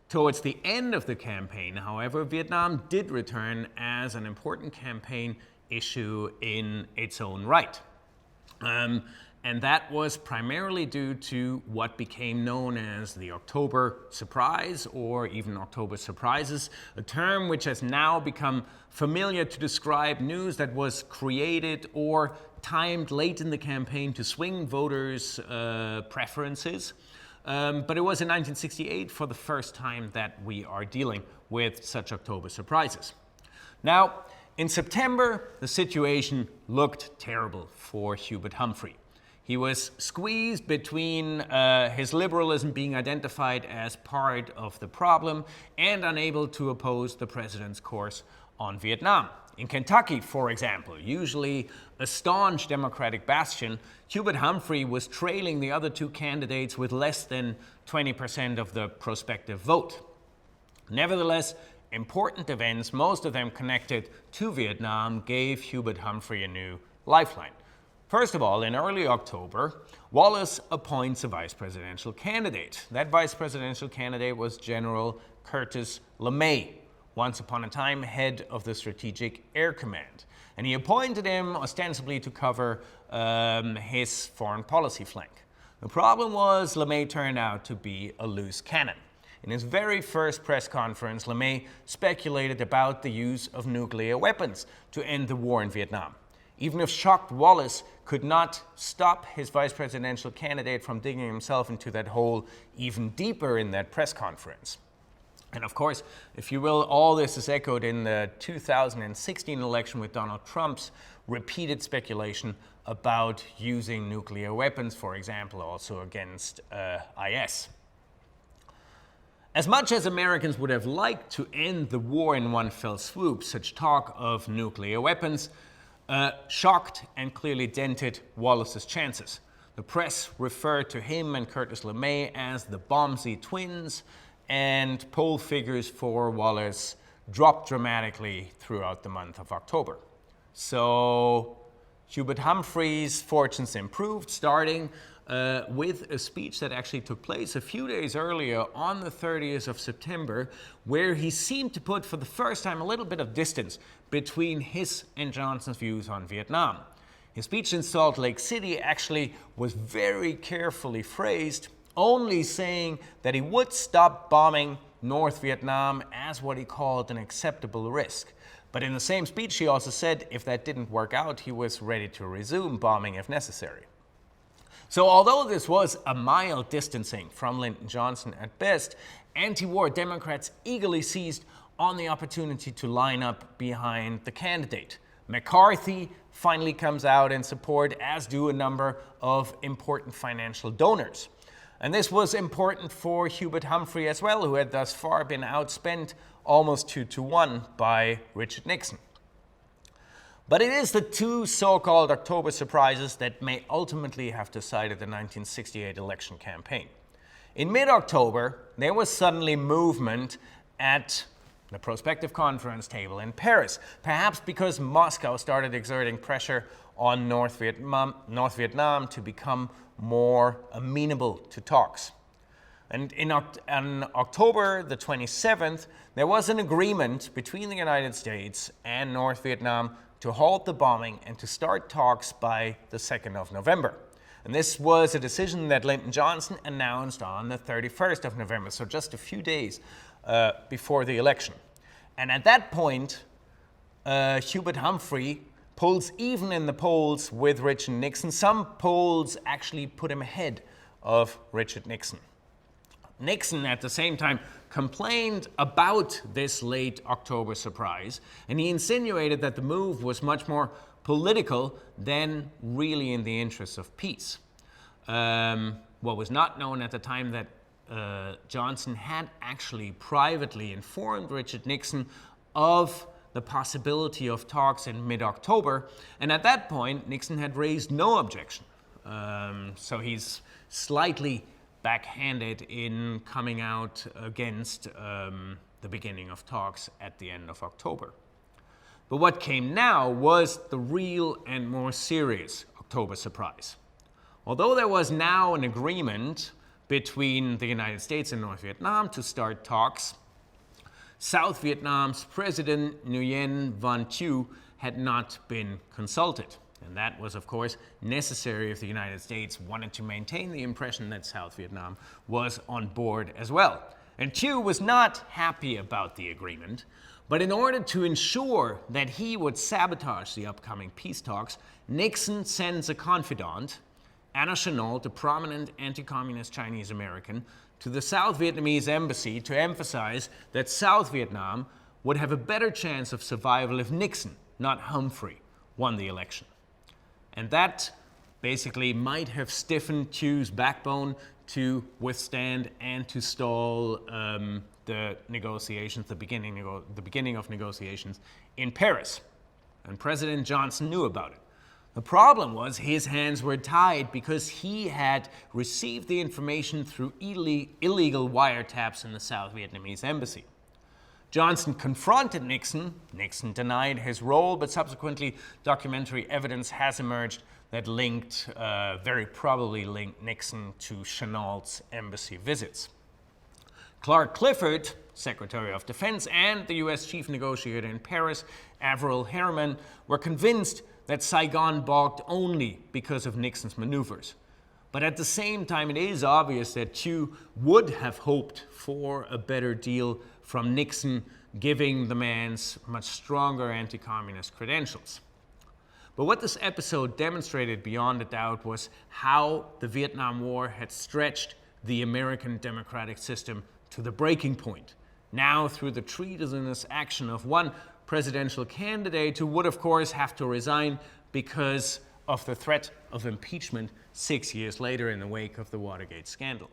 Towards the end of the campaign, however, Vietnam did return as an important campaign issue in its own right. And that was primarily due to what became known as the October Surprise, or even October Surprises, a term which has now become familiar to describe news that was created or timed late in the campaign to swing voters' preferences. But it was in 1968 for the first time that we are dealing with such October surprises. Now, in September, the situation looked terrible for Hubert Humphrey. He was squeezed between his liberalism being identified as part of the problem and unable to oppose the president's course on Vietnam. In Kentucky, for example, usually a staunch Democratic bastion, Hubert Humphrey was trailing the other two candidates with less than 20% of the prospective vote. Nevertheless, important events, most of them connected to Vietnam, gave Hubert Humphrey a new lifeline. First of all, in early October, Wallace appoints a vice presidential candidate. That vice presidential candidate was General Curtis LeMay, once upon a time head of the Strategic Air Command. And he appointed him ostensibly to cover his foreign policy flank. The problem was LeMay turned out to be a loose cannon. In his very first press conference, LeMay speculated about the use of nuclear weapons to end the war in Vietnam. Even if shocked Wallace could not stop his vice presidential candidate from digging himself into that hole even deeper in that press conference. And of course, if you will, all this is echoed in the 2016 election with Donald Trump's repeated speculation about using nuclear weapons, for example, also against IS. As much as Americans would have liked to end the war in one fell swoop, such talk of nuclear weapons shocked and clearly dented Wallace's chances. The press referred to him and Curtis LeMay as the Bombsy twins, and poll figures for Wallace dropped dramatically throughout the month of October. So Hubert Humphrey's fortunes improved, starting with a speech that actually took place a few days earlier on the 30th of September, where he seemed to put for the first time a little bit of distance between his and Johnson's views on Vietnam. His speech in Salt Lake City actually was very carefully phrased, only saying that he would stop bombing North Vietnam as what he called an acceptable risk. But in the same speech, he also said if that didn't work out, he was ready to resume bombing if necessary. So although this was a mild distancing from Lyndon Johnson at best, anti-war Democrats eagerly seized on the opportunity to line up behind the candidate. McCarthy finally comes out in support, as do a number of important financial donors. And this was important for Hubert Humphrey as well, who had thus far been outspent almost 2-1 by Richard Nixon. But it is the two so-called October surprises that may ultimately have decided the 1968 election campaign. In mid-October, there was suddenly movement at the prospective conference table in Paris, perhaps because Moscow started exerting pressure on North Vietnam to become more amenable to talks. And on October the 27th, there was an agreement between the United States and North Vietnam to halt the bombing and to start talks by the 2nd of November. And this was a decision that Lyndon Johnson announced on the 31st of November, so just a few days before the election. And at that point, Hubert Humphrey pulls even in the polls with Richard Nixon. Some polls actually put him ahead of Richard Nixon. Nixon, at the same time, complained about this late October surprise, and he insinuated that the move was much more political than really in the interests of peace. What was not known at the time that Johnson had actually privately informed Richard Nixon of the possibility of talks in mid-October, and at that point, Nixon had raised no objection. So he's slightly backhanded in coming out against the beginning of talks at the end of October. But what came now was the real and more serious October surprise. Although there was now an agreement between the United States and North Vietnam to start talks. South Vietnam's President Nguyen Van Thieu had not been consulted. And that was, of course, necessary if the United States wanted to maintain the impression that South Vietnam was on board as well. And Thieu was not happy about the agreement, but in order to ensure that he would sabotage the upcoming peace talks, Nixon sends a confidant, Anna Chennault, a prominent anti-communist Chinese American, to the South Vietnamese embassy to emphasize that South Vietnam would have a better chance of survival if Nixon, not Humphrey, won the election. And that basically might have stiffened Thieu's backbone to withstand and to stall the negotiations, the beginning of negotiations in Paris. And President Johnson knew about it. The problem was his hands were tied because he had received the information through illegal wiretaps in the South Vietnamese embassy. Johnson confronted Nixon. Nixon denied his role, but subsequently documentary evidence has emerged that very probably linked Nixon to Chennault's embassy visits. Clark Clifford, Secretary of Defense, and the U.S. chief negotiator in Paris, Averell Harriman, were convinced that Saigon balked only because of Nixon's maneuvers. But at the same time, it is obvious that Thieu would have hoped for a better deal from Nixon, giving the man's much stronger anti-communist credentials. But what this episode demonstrated beyond a doubt was how the Vietnam War had stretched the American democratic system to the breaking point. Now, through the treasonous action of one presidential candidate who would, of course, have to resign because of the threat of impeachment 6 years later in the wake of the Watergate scandal.